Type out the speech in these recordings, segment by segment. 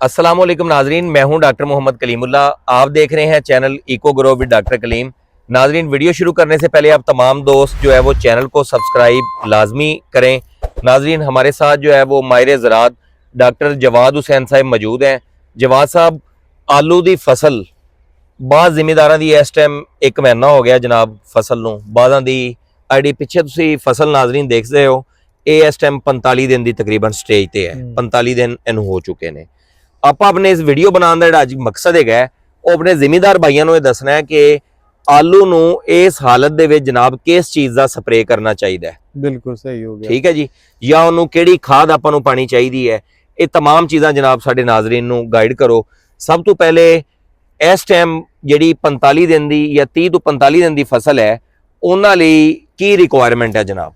अस्सलामुअलैकुम नाजरीन, मैं हूं डॉक्टर मोहम्मद कलीमुल्लाह। आप देख रहे हैं channel eco grow with doctor Kaleem. नाजरीन, वीडियो शुरू करने से पहले आप तमाम दोस्त जो है वो चैनल को सब्सक्राइब लाजमी करें। नाजरीन, हमारे साथ जो है वो माहिर ज़राअत डॉक्टर जवाद हुसैन साहब मौजूद हैं। जवाद साहब, आलू की फसल बाज़ ਜ਼ਿਮੀਂਦਾਰਾਂ ਦੀ ਇਸ ਟਾਈਮ 1 ਮਹੀਨਾ ਹੋ ਗਿਆ ਜਨਾਬ ਫਸਲ ਨੂੰ। ਬਾਜ਼ਾਂ ਦੀ ਆਈਡੀ ਪਿੱਛੇ ਤੁਸੀਂ ਫਸਲ ਨਾਜ਼ਰੀਨ ਦੇਖਦੇ ਹੋ, ਇਹ ਇਸ ਟਾਈਮ 45 ਦਿਨ ਦੀ ਤਕਰੀਬਨ ਸਟੇਜ ਤੇ ਹੈ। 45 ਦਿਨ ਇਹਨੂੰ ਹੋ ਚੁੱਕੇ ਨੇ। ਆਪਾਂ ਆਪਣੇ ਇਸ ਵੀਡੀਓ ਬਣਾਉਣ ਦਾ ਜਿਹੜਾ ਅੱਜ ਮਕਸਦ ਹੈਗਾ ਉਹ ਆਪਣੇ ਜ਼ਿਮੀਂਦਾਰ ਭਾਈਆਂ ਨੂੰ ਇਹ ਦੱਸਣਾ ਹੈ ਕਿ ਆਲੂ ਨੂੰ ਇਸ ਹਾਲਤ ਦੇ ਵਿੱਚ ਜਨਾਬ ਕਿਸ ਚੀਜ਼ ਦਾ ਸਪਰੇਅ ਕਰਨਾ ਚਾਹੀਦਾ ਹੈ। ਬਿਲਕੁਲ ਸਹੀ ਹੋ ਗਿਆ, ਠੀਕ ਹੈ ਜੀ, ਜਾਂ ਉਹਨੂੰ ਕਿਹੜੀ ਖਾਦ ਆਪਾਂ ਨੂੰ ਪਾਣੀ ਚਾਹੀਦੀ ਹੈ। ਇਹ तमाम ਚੀਜ਼ਾਂ ਜਨਾਬ ਸਾਡੇ ਨਾਜ਼ਰੀਨ ਨੂੰ ਗਾਈਡ ਕਰੋ। ਸਭ ਤੋਂ ਪਹਿਲੇ ਇਸ ਟਾਈਮ ਜਿਹੜੀ 45 ਦਿਨ ਦੀ ਜਾਂ 30 ਤੋਂ 45 ਦਿਨ ਦੀ ਫਸਲ ਹੈ ਉਹਨਾਂ ਲਈ ਕੀ ਰਿਕੁਆਇਰਮੈਂਟ ਹੈ ਜਨਾਬ?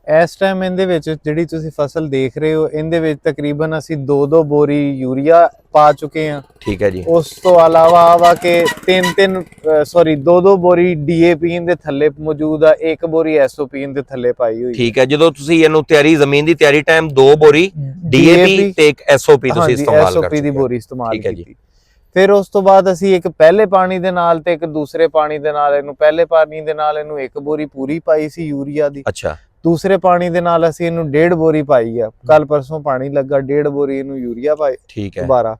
ਇਸ ਟਾਈਮ ਇਹਦੇ ਵਿੱਚ ਜਿਹੜੀ ਤੁਸੀਂ ਫਸਲ ਦੇਖ ਰਹੇ ਹੋ ਇਹਦੇ ਵਿੱਚ ਤਕਰੀਬਨ ਅਸੀਂ 2-2 ਬੋਰੀ ਯੂਰੀਆ ਪਾ ਚੁੱਕੇ ਹਾਂ। ਠੀਕ ਹੈ ਜੀ। ਉਸ ਤੋਂ ਇਲਾਵਾ ਵਾ ਕਿ 2-2 ਬੋਰੀ ਡੀਏਪੀ ਦੇ ਥੱਲੇ ਮੌਜੂਦ ਆ, 1 ਬੋਰੀ ਐਸਓਪੀ ਦੇ ਥੱਲੇ ਪਾਈ ਹੋਈ। ਠੀਕ ਹੈ, ਜਦੋਂ ਤੁਸੀਂ ਇਹਨੂੰ ਤਿਆਰੀ ਜ਼ਮੀਨ ਦੀ ਤਿਆਰੀ ਟਾਈਮ 2 ਬੋਰੀ ਡੀਏਪੀ ਤੇ 1 ਐਸਓਪੀ ਤੁਸੀਂ ਇਸਤੇਮਾਲ ਕਰ ਐਸਓਪੀ ਦੀ ਬੋਰੀ ਇਸਤੇਮਾਲ ਕੀਤੀ। ਜੀ। ਫਿਰ ਉਸ ਤੋਂ ਬਾਅਦ ਅਸੀਂ ਇੱਕ ਪਹਿਲੇ ਪਾਣੀ ਦੇ ਨਾਲ ਤੇ ਇੱਕ ਦੂਸਰੇ ਪਾਣੀ ਦੇ ਨਾਲ ਇਹਨੂੰ ਪਹਿਲੇ ਪਾਣੀ ਦੇ ਨਾਲ ਇਹਨੂੰ 1 ਬੋਰੀ ਪੂਰੀ ਪਾਈ ਸੀ ਯੂਰੀਆ ਦੀ। ਅੱਛਾ। ਦੂਸਰੇ ਪਾਣੀ ਦੇ ਨਾਲ ਅਸੀਂ ਇਹਨੂੰ 1.5 ਬੋਰੀ ਪਾਈ ਆ। ਕੱਲ ਪਰਸੋਂ ਪਾਣੀ ਲੱਗਾ, 1.5 ਬੋਰੀ ਇਹਨੂੰ ਯੂਰੀਆ ਪਾਈ। ਠੀਕ ਹੈ। ਦੁਬਾਰਾ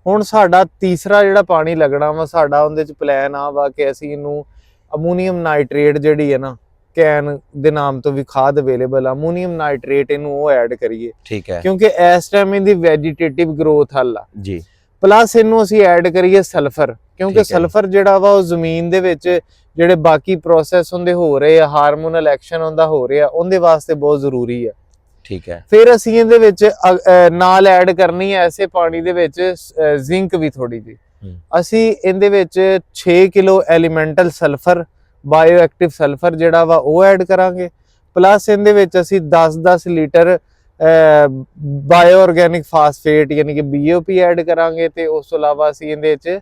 ਹੁਣ ਸਾਡਾ ਤੀਸਰਾ ਜਿਹੜਾ ਪਾਣੀ ਲੱਗਣਾ ਵਾ, ਸਾਡਾ ਉਹਦੇ ਚ ਪਲਾਨ ਆ ਵਾ ਕਿ ਅਸੀਂ ਇਹਨੂੰ ਅਮੋਨੀਅਮ ਨਾਈਟ੍ਰੇਟ ਜਿਹੜੀ ਹੈ ਨਾ, ਕੈਨ ਦੇ ਨਾਮ ਤੋਂ ਵੀ ਖਾਦ ਅਵੇਲੇਬਲ ਆ, ਅਮੋਨੀਅਮ ਨਾਈਟ੍ਰੇਟ ਇਹਨੂੰ ਉਹ ਐਡ ਕਰੀਏ। ਠੀਕ ਹੈ। ਕਿਉਂਕਿ ਇਸ ਟਾਈਮ ਇਹਦੀ ਵੈਜੀਟੇਟਿਵ ਗਰੋਥ ਹੱਲ ਆ ਜੀ। ਪਲੱਸ ਇਹਨੂੰ ਅਸੀਂ ਐਡ ਕਰੀਏ ਸਲਫਰ, ਕਿਉਂਕਿ ਸਲਫਰ ਜਿਹੜਾ ਵਾ ਉਹ ਜ਼ਮੀਨ ਦੇ ਵਿੱਚ ਜਿਹੜੇ ਬਾਕੀ ਪ੍ਰੋਸੈਸ ਹੁੰਦੇ ਹੋ ਰਹੇ ਆ, ਹਾਰਮੋਨਲ ਐਕਸ਼ਨ ਹੁੰਦਾ ਹੋ ਰਿਹਾ, ਉਹਦੇ ਵਾਸਤੇ ਬਹੁਤ ਜ਼ਰੂਰੀ ਆ। ਠੀਕ ਹੈ। ਫਿਰ ਅਸੀਂ ਇਹਦੇ ਵਿੱਚ ਨਾਲ ਐਡ ਕਰਨੀ ਹੈ ਐਸੇ ਪਾਣੀ ਦੇ ਵਿੱਚ ਜ਼ਿੰਕ ਵੀ ਥੋੜੀ ਜੀ। ਅਸੀਂ ਇਹਦੇ ਵਿੱਚ 6 kilo elemental sulphur, bio active sulphur ਜਿਹੜਾ ਵਾ ਉਹ ਐਡ ਕਰਾਂਗੇ। ਪਲੱਸ ਇਹਦੇ ਵਿੱਚ ਅਸੀਂ 10-10 ਲੀਟਰ ਬਾਇਓ ਆਰਗੈਨਿਕ ਫਾਸਫੇਟ ਯਾਨੀ ਕਿ BOP ਐਡ ਕਰਾਂਗੇ। ਤੇ ਉਸ ਤੋਂ ਇਲਾਵਾ ਅਸੀਂ ਇਹਦੇ ਵਿੱਚ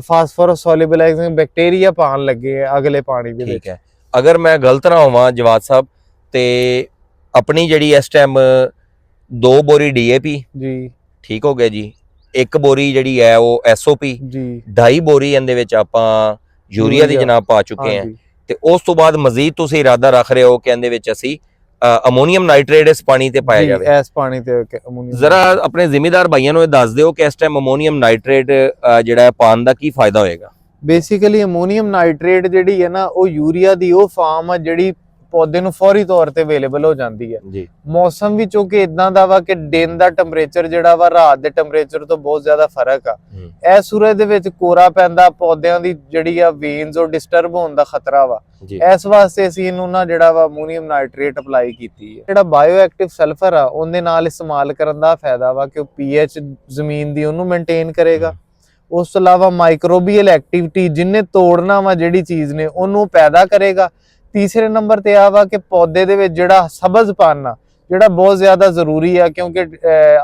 ਫਾਸਫੋਰਸ ਸੋਲਿਬਲਾਈਜ਼ਿੰਗ ਬੈਕਟੀਰੀਆ ਪਾਣ ਲੱਗੇ ਆ ਅਗਲੇ ਪਾਣੀ ਦੇ ਵਿੱਚ। ਠੀਕ ਹੈ। ਅਗਰ ਮੈਂ ਗਲਤ ਨਾ ਹੋਵਾਂ ਜਵਾਦ ਸਾਹਿਬ, ਤੇ ਆਪਣੀ ਜਿਹੜੀ ਇਸ ਟਾਈਮ 2 ਬੋਰੀ DAP ਜੀ, ਠੀਕ ਹੋ ਗਿਆ ਜੀ, 1 ਬੋਰੀ ਜਿਹੜੀ ਹੈ ਉਹ SOP ਜੀ, 2.5 ਬੋਰੀ ਇਹਦੇ ਵਿੱਚ ਆਪਾਂ ਯੂਰੀਆ ਦੀ ਜਨਾਬ ਪਾ ਚੁੱਕੇ ਹਾਂ। ਤੇ ਉਸ ਤੋਂ ਬਾਅਦ ਮਜ਼ੀਦ ਤੁਸੀਂ ਇਰਾਦਾ ਰੱਖ ਰਹੇ ਹੋ ਕਿ ਇਹਦੇ ਵਿੱਚ ਅਸੀਂ ਅਮੋਨੀਅਮ ਨਾਈਟ੍ਰੇਟ ਇਸ ਪਾਣੀ ਤੇ ਪਾਇਆ ਜਾਵੇ। ਇਸ ਪਾਣੀ ਤੇ ਅਮੋਨੀਅਮ ਜ਼ਰਾ ਆਪਣੇ ਜ਼ਿਮੀਂਦਾਰ ਭਾਈਆਂ ਨੂੰ ਇਹ ਦੱਸ ਦਿਓ ਕਿ ਇਸ ਟਾਈਮ ਅਮੋਨੀਅਮ ਨਾਈਟ੍ਰੇਟ ਜਿਹੜਾ ਹੈ ਪਾਣ ਦਾ ਕੀ ਫਾਇਦਾ ਹੋਏਗਾ? ਬੇਸਿਕਲੀ ਅਮੋਨੀਅਮ ਨਾਈਟ੍ਰੇਟ ਜਿਹੜੀ ਹੈ ਨਾ ਉਹ ਯੂਰੀਆ ਦੀ ਉਹ ਫਾਰਮ ਆ ਜਿਹੜੀ ਪੌਦੇ ਨੂੰ ਫੌਰੀ ਤੌਰ ਤੇ ਅਵੇਲੇਬਲ ਹੋ ਜਾਂਦੀ ਹੈ ਜੀ। ਮੌਸਮ ਵੀ ਚੋਂ ਕਿ ਇਦਾਂ ਦਾ ਵਾ ਕਿ ਦਿਨ ਦਾ ਟੈਂਪਰੇਚਰ ਜਿਹੜਾ ਵਾ ਰਾਤ ਦੇ ਟੈਂਪਰੇਚਰ ਤੋਂ ਬਹੁਤ ਜ਼ਿਆਦਾ ਫਰਕ ਆ। ਇਹ ਸੂਰਜ ਦੇ ਵਿੱਚ ਕੋਰਾ ਪੈਂਦਾ, ਪੌਦਿਆਂ ਦੀ ਜਿਹੜੀ ਆ ਵੇਨਸ ਉਹ ਡਿਸਟਰਬ ਹੋਣ ਦਾ ਖਤਰਾ ਵਾ। ਇਸ ਵਾਸਤੇ ਅਸੀਂ ਇਹਨੂੰ ਨਾ ਜਿਹੜਾ ਵਾ ਅਮੋਨੀਅਮ ਨਾਈਟ੍ਰੇਟ ਅਪਲਾਈ ਕੀਤੀ ਹੈ। ਜਿਹੜਾ ਬਾਇਓ ਐਕਟਿਵ ਸਲਫਰ ਆ ਉਹਦੇ ਨਾਲ ਇਸਤੇਮਾਲ ਕਰਨ ਦਾ ਫਾਇਦਾ ਵਾ ਕਿ ਉਹ pH ਜ਼ਮੀਨ ਦੀ ਉਹਨੂੰ ਮੇਨਟੇਨ ਕਰੇਗਾ। ਉਸ ਤੋਂ ਇਲਾਵਾ ਮਾਈਕਰੋਬੀਅਲ ਐਕਟੀਵਿਟੀ ਜਿਹਨੇ ਤੋੜਨਾ ਵਾ ਜਿਹੜੀ ਚੀਜ਼ ਨੇ ਉਹਨੂੰ ਪੈਦਾ ਕਰੇਗਾ। ਤੀਸਰੇ ਨੰਬਰ ਤੇ ਆ ਵਾ ਕਿ ਪੌਦੇ ਦੇ ਵਿੱਚ ਜਿਹੜਾ ਸਬਜ਼ਪਨ ਆ ਜਿਹੜਾ ਬਹੁਤ ਜ਼ਿਆਦਾ ਜ਼ਰੂਰੀ ਆ, ਕਿਉਂਕਿ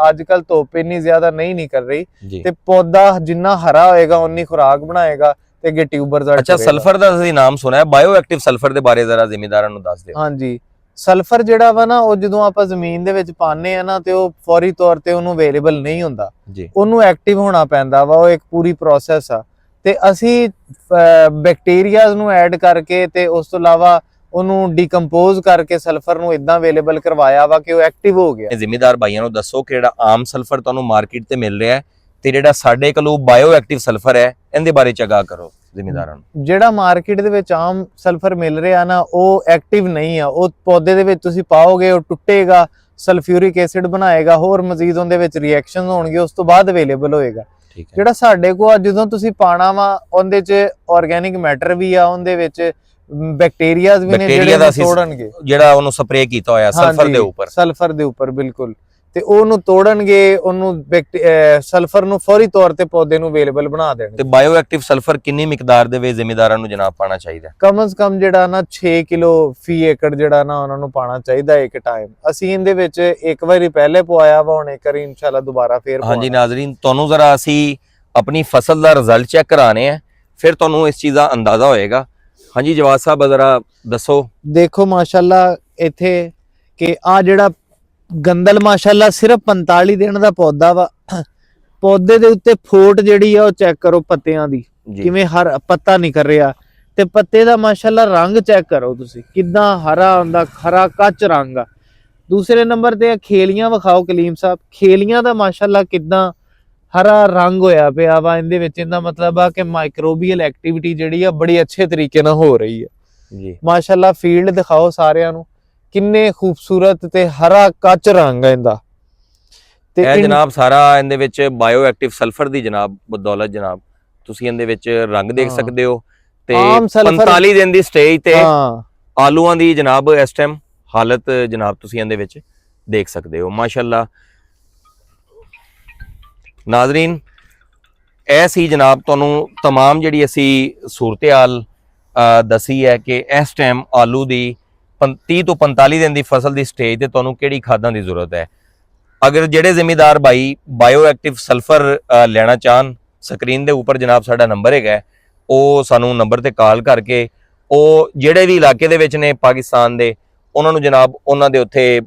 ਅੱਜ ਕੱਲ ਧੁੱਪ ਇੰਨੀ ਜ਼ਿਆਦਾ ਨਹੀਂ ਨਿਕਲ ਰਹੀ ਤੇ ਪੌਦਾ ਜਿੰਨਾ ਹਰਾ ਹੋਏਗਾ ਉਨੀ ਖੁਰਾਕ ਬਣਾਏਗਾ ਤੇ ਅੱਗੇ ਟਿਊਬਰ ਦਾ। ਅੱਛਾ, ਸਲਫਰ ਦਾ ਅਸੀਂ ਨਾਮ ਸੁਣਿਆ, ਬਾਇਓ ਐਕਟਿਵ ਸਲਫਰ ਦੇ ਬਾਰੇ ਜ਼ਰਾ ਜ਼ਿਮੀਂਦਾਰਾਂ ਨੂੰ ਦੱਸ ਦਿਓ। ਹਾਂਜੀ, ਸਲਫਰ ਜਿਹੜਾ ਵਾ ਨਾ ਉਹ ਜਦੋਂ ਆਪਾਂ ਜ਼ਮੀਨ ਦੇ ਵਿੱਚ ਪਾਉਂਦੇ ਆ ਨਾ ਤੇ ਉਹ ਫੌਰੀ ਤੌਰ ਤੇ ਉਹਨੂੰ ਅਵੇਲੇਬਲ ਨਹੀਂ ਹੁੰਦਾ, ਉਹਨੂੰ ਐਕਟਿਵ ਹੋਣਾ ਪੈਂਦਾ ਵਾ, ਉਹ ਇੱਕ ਪੂਰੀ ਪ੍ਰੋਸੈਸ ਆ। ਤੇ ਅਸੀਂ ਬੈਕਟੀਰੀਆਜ਼ ਨੂੰ ਐਡ ਕਰਕੇ ਤੇ ਉਸ ਤੋਂ ਇਲਾਵਾ ਉਹਨੂੰ ਡੀਕੰਪੋਜ਼ ਕਰਕੇ ਸਲਫਰ ਨੂੰ ਇਦਾਂ ਅਵੇਲੇਬਲ ਕਰਵਾਇਆ ਵਾ ਕਿ ਉਹ ਐਕਟਿਵ ਹੋ ਗਿਆ। ਜ਼ਿਮੀਂਦਾਰ ਭਾਈਆਂ ਨੂੰ ਦੱਸੋ ਕਿ ਜਿਹੜਾ ਆਮ ਸਲਫਰ ਤੁਹਾਨੂੰ ਮਾਰਕੀਟ ਤੇ ਮਿਲ ਰਿਹਾ ਹੈ ਤੇ ਜਿਹੜਾ ਸਾਡੇ ਕੋਲ ਬਾਇਓ ਐਕਟਿਵ ਸਲਫਰ ਹੈ ਇਹਦੇ ਬਾਰੇ ਚਗਾ ਕਰੋ ਜ਼ਿਮੀਂਦਾਰਾਂ ਨੂੰ। ਜਿਹੜਾ ਮਾਰਕੀਟ ਦੇ ਵਿੱਚ ਆਮ ਸਲਫਰ ਮਿਲ ਰਿਹਾ ਨਾ ਉਹ ਐਕਟਿਵ ਨਹੀਂ ਆ। ਉਹ ਪੌਦੇ ਦੇ ਵਿੱਚ ਤੁਸੀਂ ਪਾਓਗੇ ਉਹ ਟੁੱਟੇਗਾ, ਸਲਫਿਊਰਿਕ ਐਸਿਡ ਬਣਾਏਗਾ, ਹੋਰ ਮਜ਼ੀਦ ਉਹਦੇ ਵਿੱਚ ਰਿਐਕਸ਼ਨ ਹੋਣਗੇ, ਉਸ ਤੋਂ ਬਾਅਦ ਅਵੇਲੇਬਲ ਹੋਏਗਾ। ਜਿਹੜਾ ਸਾਡੇ ਕੋਲ ਜਦੋਂ ਤੁਸੀਂ ਪਾਣਾ ਵਾ ਉਹਦੇ ਚ ਆਰਗੈਨਿਕ ਮੈਟਰ ਵੀ ਆ, ਉਹਦੇ ਵਿੱਚ ਬੈਕਟੀਰੀਆਜ਼ ਵੀ ਨੇ ਜਿਹੜੇ ਤੋੜਨਗੇ ਜਿਹੜਾ ਉਹਨੂੰ ਸਪਰੇਅ ਕੀਤਾ ਹੋਇਆ ਸਲਫਰ ਦੇ ਉੱਪਰ ਬਿਲਕੁਲ, ਤੇ ਉਹਨੂੰ ਤੋੜਨਗੇ, ਉਹਨੂੰ ਸਲਫਰ ਨੂੰ ਫੌਰੀ ਤੌਰ ਤੇ ਪੌਦੇ ਨੂੰ ਅਵੇਲੇਬਲ ਬਣਾ ਦੇਣਗੇ। ਤੇ ਬਾਇਓ ਐਕਟਿਵ ਸਲਫਰ ਕਿੰਨੀ ਮਿਕਦਾਰ ਦੇ ਵਿੱਚ ਜ਼ਿਮੀਂਦਾਰਾਂ ਨੂੰ ਜਨਾਬ ਪਾਣਾ ਚਾਹੀਦਾ? ਕਮ ਸੇ ਕਮ ਜਿਹੜਾ ਨਾ 6 ਕਿਲੋ ਫੀ ਏਕੜ ਜਿਹੜਾ ਨਾ ਉਹਨਾਂ ਨੂੰ ਪਾਣਾ ਚਾਹੀਦਾ ਇੱਕ ਟਾਈਮ। ਅਸੀਂ ਇਹਦੇ ਵਿੱਚ ਇੱਕ ਵਾਰੀ ਪਹਿਲੇ ਪਵਾਇਆ ਵਾ, ਹੁਣ ਇੱਕ ਵਾਰੀ ਇਨਸ਼ਾਅੱਲਾ ਦੁਬਾਰਾ ਫੇਰ। ਹਾਂਜੀ ਨਾਜ਼ਰੀਨ, ਤੁਹਾਨੂੰ ਜ਼ਰਾ ਅਸੀਂ ਆਪਣੀ ਫਸਲ ਦਾ ਰਿਜ਼ਲਟ ਚੈੱਕ ਕਰਾਣੇ ਆ, ਫਿਰ ਤੁਹਾਨੂੰ ਇਸ ਚੀਜ਼ ਦਾ ਅੰਦਾਜ਼ਾ ਹੋਏਗਾ। ਹਾਂਜੀ ਜਵਾਦ ਸਾਹਿਬ ਜ਼ਰਾ ਦੱਸੋ। ਦੇਖੋ ਮਾਸ਼ਾਅੱਲਾ ਇੱਥੇ ਕਿ ਆ ਜਿਹੜਾ ਗੰਦਲ ਮਾਸ਼ਾਅੱਲਾ ਸਿਰਫ 45 ਦਿਨ ਦਾ ਪੌਦਾ ਵਾ ਪੌਦੇ ਦੇ ਉੱਤੇ ਫੋਟ ਜਿਹੜੀ ਆ ਉਹ ਚੈੱਕ ਕਰੋ ਪੱਤਿਆਂ ਦੀ, ਜੀ ਕਿਵੇਂ ਹਰ ਪੱਤਾ ਨਿਕਲ ਰਿਹਾ, ਤੇ ਪੱਤੇ ਦਾ ਮਾਸ਼ਾਅੱਲਾ ਰੰਗ ਚੈੱਕ ਕਰੋ ਤੁਸੀਂ, ਕਿੰਨਾ ਹਰਾ ਹੁੰਦਾ, ਹਰਾ ਕੱਚ ਰੰਗ ਆ। ਦੂਸਰੇ ਨੰਬਰ ਤੇ ਖੇਲੀਆਂ ਵਿਖਾਓ ਕਲੀਮ ਸਾਹਿਬ, ਖੇਲੀਆਂ ਦਾ ਮਾਸ਼ਾਅੱਲਾ ਕਿਦਾਂ ਹਰਾ ਰੰਗ ਹੋਇਆ ਪਿਆ ਵਾ ਇਹਦੇ ਵਿੱਚ। ਇਹਦਾ ਮਤਲਬ ਆ ਕਿ ਮਾਈਕਰੋਬੀਅਲ ਐਕਟੀਵਿਟੀ ਜਿਹੜੀ ਆ ਬੜੀ ਅੱਛੇ ਤਰੀਕੇ ਨਾਲ ਹੋ ਰਹੀ ਹੈ ਜੀ। ਮਾਸ਼ਾਅੱਲਾ ਫੀਲਡ ਦਿਖਾਓ ਸਾਰਿਆਂ ਨੂੰ, ਕਿੰਨੇ ਖੂਬਸੂਰਤ ਤੇ ਹਰਾ ਕੱਚ ਰੰਗ ਹੈ ਇਹਦਾ। ਤੇ ਇਹ ਜਨਾਬ ਸਾਰਾ ਇਹਦੇ ਵਿੱਚ ਬਾਇਓ ਐਕਟਿਵ ਸਲਫਰ ਦੀ ਜਨਾਬ ਬਦੌਲਤ ਜਨਾਬ ਤੁਸੀਂ ਇਹਦੇ ਵਿੱਚ ਰੰਗ ਦੇਖ ਸਕਦੇ ਹੋ। ਤੇ 45 ਦਿਨ ਦੀ ਸਟੇਜ ਤੇ ਆਲੂਆਂ ਦੀ ਜਨਾਬ ਇਸ ਟਾਈਮ ਹਾਲਤ ਜਨਾਬ ਤੁਸੀਂ ਇਹਦੇ ਵਿੱਚ ਦੇਖ ਸਕਦੇ ਹੋ ਮਾਸ਼ਾਅੱਲਾ। ਨਾਜ਼ਰੀਨ ਇਹ ਸੀ ਜਨਾਬ ਤੁਹਾਨੂੰ तमाम ਜਿਹੜੀ ਅਸੀਂ ਸੂਰਤ-ਏ-ਹਾਲ ਦੱਸੀ ਹੈ ਕਿ ਇਸ ਟਾਈਮ ਆਲੂ ਦੀ 30 ਤੋਂ 45 ਦਿਨ ਦੀ ਫਸਲ ਦੀ ਸਟੇਜ ਤੇ ਤੁਹਾਨੂੰ ਕਿਹੜੀ ਖਾਦਾਂ ਦੀ ਜ਼ਰੂਰਤ ਹੈ। ਅਗਰ ਜਿਹੜੇ ਜ਼ਿਮੀਦਾਰ ਭਾਈ ਬਾਇਓ ਐਕਟਿਵ ਸਲਫਰ ਲੈਣਾ ਚਾਹਨ, ਸਕਰੀਨ ਦੇ ਉੱਪਰ ਜਨਾਬ ਸਾਡਾ ਨੰਬਰ ਹੈਗਾ, ਉਹ ਸਾਨੂੰ ਨੰਬਰ ਤੇ ਕਾਲ ਕਰਕੇ ਉਹ ਜਿਹੜੇ ਵੀ ਇਲਾਕੇ ਦੇ ਵਿੱਚ ਨੇ ਪਾਕਿਸਤਾਨ ਦੇ, ਉਹਨਾਂ ਨੂੰ ਜਨਾਬ ਉਹਨਾਂ ਦੇ ਉੱਥੇ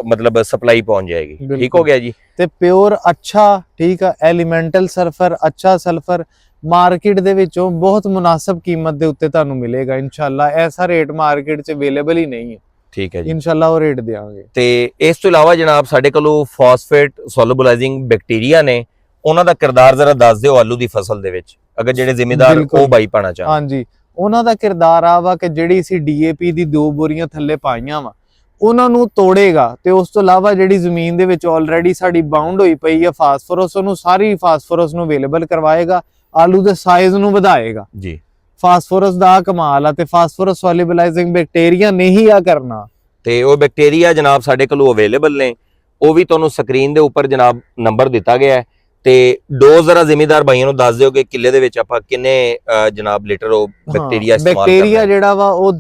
ਮਤਲਬ ਸਪਲਾਈ ਪਹੁੰਚ ਜਾਏਗੀ। ਠੀਕ ਹੋ ਗਿਆ ਜੀ। ਤੇ ਪਿਓਰ ਅੱਛਾ ਠੀਕ ਆ ਐਲੀਮੈਂਟਲ ਸਲਫਰ, ਅੱਛਾ ਸਲਫਰ ਮਾਰਕੀਟ ਦੇ ਵਿੱਚੋਂ ਬਹੁਤ ਮੁਨਾਸਬ ਕੀਮਤ ਦੇ ਉੱਤੇ ਤੁਹਾਨੂੰ ਮਿਲੇਗਾ ਇਨਸ਼ਾਅੱਲਾ। ਐਸਾ ਰੇਟ ਮਾਰਕੀਟ 'ਚ ਅਵੇਲੇਬਲ ਹੀ ਨਹੀਂ ਹੈ। ਠੀਕ ਹੈ ਜੀ, ਇਨਸ਼ਾਅੱਲਾ ਉਹ ਰੇਟ ਦੇਵਾਂਗੇ। ਤੇ ਇਸ ਤੋਂ ਇਲਾਵਾ ਜਨਾਬ ਸਾਡੇ ਕੋਲੋਂ ਫਾਸਫੇਟ ਸੋਲੂਬਲਾਈਜ਼ਿੰਗ ਬੈਕਟੀਰੀਆ ਨੇ, ਉਹਨਾਂ ਦਾ ਕਿਰਦਾਰ ਜ਼ਰਾ ਦੱਸ ਦਿਓ ਆਲੂ ਦੀ ਫਸਲ ਦੇ ਵਿੱਚ, ਅਗਰ ਜਿਹੜੇ ਜ਼ਿਮੀਦਾਰ ਉਹ ਬਾਈ ਪਾਣਾ ਚਾਹਣ। ਹਾਂਜੀ, ਉਹਨਾਂ ਦਾ ਕਿਰਦਾਰ ਆ ਵਾ ਕਿ ਜਿਹੜੀ ਅਸੀਂ ਡੀਏਪੀ ਦੀ 2 ਬੋਰੀਆਂ ਥੱਲੇ ਪਾਈਆਂ ਵਾ ਉਹਨਾਂ ਨੂੰ ਤੋੜੇਗਾ, ਤੇ ਉਸ ਤੋਂ ਇਲਾਵਾ ਜਿਹੜੀ ਜ਼ਮੀਨ ਦੇ ਵਿੱਚ ਆਲਰੇਡੀ ਸਾਡੀ ਬਾਉਂਡ ਹੋਈ ਪਈ ਆ ਫਾਸਫੋਰਸ, ਉਹਨੂੰ ਸਾਰੀ ਫਾਸਫੋਰਸ ਨੂੰ ਅਵੇਲੇਬਲ ਕਰਵਾਏਗਾ, ਆਲੂ ਦੇ ਸਾਈਜ਼ ਨੂੰ ਵਧਾਏਗਾ ਜੀ। ਫਾਸਫੋਰਸ ਦਾ ਕਮਾਲ ਆ। ਤੇ ਫਾਸਫੋਰਸ ਸੋਲੂਬਲਾਈਜ਼ਿੰਗ ਬੈਕਟੀਰੀਆ ਨਹੀਂ ਆ ਕਰਨਾ, ਤੇ ਉਹ ਬੈਕਟੀਰੀਆ ਜਨਾਬ ਸਾਡੇ ਕੋਲ ਅਵੇਲੇਬਲ ਨੇ, ਉਹ ਵੀ ਤੁਹਾਨੂੰ ਸਕਰੀਨ ਦੇ ਉੱਪਰ ਜਨਾਬ ਨੰਬਰ ਦਿੱਤਾ ਗਿਆ ਹੈ। ਤੇ ਡੋਜ਼ ਜ਼ਰਾ ਜ਼ਿਮੀਦਾਰ ਭਾਈਆਂ ਨੂੰ ਦੱਸ ਦਿਓ ਕਿ ਕਿੱਲੇ ਦੇ ਵਿੱਚ ਆਪਾਂ ਕਿੰਨੇ ਜਨਾਬ ਲੀਟਰ ਉਹ ਬੈਕਟੀਰੀਆ ਇਸਤੇਮਾਲ ਕਰਨਾ ਹੈ। ਬੈਕਟੀਰੀਆ ਜਿਹੜਾ ਵਾ ਉਹ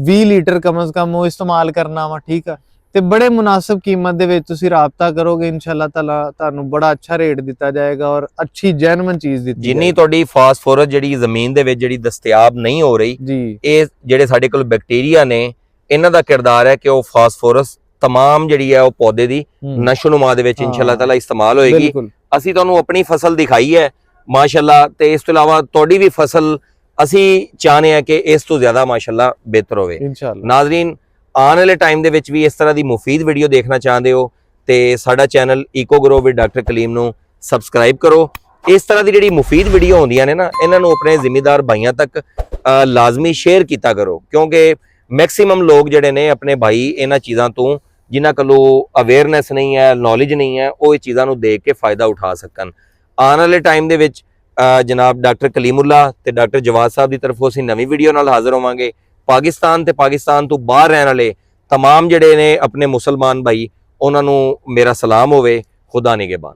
20 ਲੀਟਰ ਕਮ ਸੇ ਕਮ ਉਹ ਇਸਤੇਮਾਲ ਕਰਨਾ ਵਾ। ਠੀਕ ਆ, ਤੇ ਬੜੇ ਮੁਨਾਸਿਬ ਕੀਮਤ ਦੇ ਵਿੱਚ ਤੁਸੀਂ ਰਾਬਤਾ ਕਰੋਗੇ ਇਨਸ਼ਾਅੱਲਾ ਤਾਲਾ ਤੁਹਾਨੂੰ ਬੜਾ ਅੱਛਾ ਰੇਟ ਦਿੱਤਾ ਜਾਏਗਾ ਔਰ ਅੱਛੀ ਜੈਨੂਇਨ ਚੀਜ਼ ਦਿੱਤੀ ਜਾਏਗੀ। ਜਿੰਨੀ ਤੁਹਾਡੀ ਫਾਸਫੋਰਸ ਜਿਹੜੀ ਜ਼ਮੀਨ ਦੇ ਵਿੱਚ ਜਿਹੜੀ ਦਸਤਿਆਬ ਨਹੀਂ ਹੋ ਰਹੀ ਜੀ, ਇਹ ਜਿਹੜੇ ਸਾਡੇ ਕੋਲ ਬੈਕਟੀਰੀਆ ਨੇ ਇਹਨਾਂ ਦਾ ਕਿਰਦਾਰ ਹੈ ਕਿ ਉਹ ਫਾਸਫੋਰਸ तमाम ਜਿਹੜੀ ਹੈ ਉਹ ਪੌਦੇ ਦੀ ਨਸ਼ੋਨੁਮਾ ਦੇ ਵਿੱਚ ਇਨਸ਼ਾਅੱਲਾ ਤਾਲਾ ਇਸਤੇਮਾਲ ਹੋਏਗੀ। ਅਸੀਂ ਤੁਹਾਨੂੰ ਆਪਣੀ ਫਸਲ ਦਿਖਾਈ ਹੈ ਮਾਸ਼ਾਅੱਲਾ, ਤੇ ਇਸ ਤੋਂ ਇਲਾਵਾ ਤੁਹਾਡੀ ਵੀ ਫਸਲ ਅਸੀਂ ਚਾਹਨੇ ਆ ਕਿ ਇਸ ਤੋਂ ਜ਼ਿਆਦਾ ਮਾਸ਼ਾਅੱਲਾ ਬਿਹਤਰ ਹੋਵੇ ਇਨਸ਼ਾਅੱਲਾ। ਨਾਜ਼ਰੀਨ ਆਉਣ ਵਾਲੇ ਟਾਈਮ ਦੇ ਵਿੱਚ ਵੀ ਇਸ ਤਰ੍ਹਾਂ ਦੀ ਮੁਫੀਦ ਵੀਡੀਓ ਦੇਖਣਾ ਚਾਹੁੰਦੇ ਹੋ ਤੇ ਸਾਡਾ channel eco grow with doctor Kaleem ਨੂੰ ਸਬਸਕ੍ਰਾਈਬ ਕਰੋ। ਇਸ ਤਰ੍ਹਾਂ ਦੀ ਜਿਹੜੀ ਮੁਫੀਦ ਵੀਡੀਓ ਹੁੰਦੀਆਂ ਨੇ ਨਾ, ਇਹਨਾਂ ਨੂੰ ਆਪਣੇ ਜ਼ਿਮੀਦਾਰ ਭਾਈਆਂ ਤੱਕ ਲਾਜ਼ਮੀ ਸ਼ੇਅਰ ਕੀਤਾ ਕਰੋ, ਕਿਉਂਕਿ ਮੈਕਸਿਮਮ ਲੋਕ ਜਿਹੜੇ ਨੇ ਆਪਣੇ ਭਾਈ ਇਹਨਾਂ ਚੀਜ਼ਾਂ ਤੋਂ ਜਿਨ੍ਹਾਂ ਕੋਲੋਂ ਅਵੇਅਰਨੈਸ ਨਹੀਂ ਹੈ, ਨੌਲੇਜ ਨਹੀਂ ਹੈ, ਉਹ ਇਹ ਚੀਜ਼ਾਂ ਨੂੰ ਦੇਖ ਕੇ ਫਾਇਦਾ ਉਠਾ ਸਕਣ। ਆਉਣ ਵਾਲੇ ਟਾਈਮ ਦੇ ਵਿੱਚ ਜਨਾਬ ਡਾਕਟਰ ਕਲੀਮੁੱਲਾ ਤੇ ਡਾਕਟਰ ਜਵਾਦ ਸਾਹਿਬ ਦੀ ਤਰਫੋਂ ਅਸੀਂ ਨਵੀਂ ਵੀਡੀਓ ਨਾਲ ਹਾਜ਼ਰ ਹੋਵਾਂਗੇ। ਪਾਕਿਸਤਾਨ ਤੇ ਪਾਕਿਸਤਾਨ ਤੋਂ ਬਾਹਰ ਰਹਿਣ ਵਾਲੇ तमाम ਜਿਹੜੇ ਨੇ ਆਪਣੇ ਮੁਸਲਮਾਨ ਭਾਈ, ਉਹਨਾਂ ਨੂੰ ਮੇਰਾ ਸਲਾਮ ਹੋਵੇ। ਖੁਦਾ ਨਿਗਹਿਬਾਨ।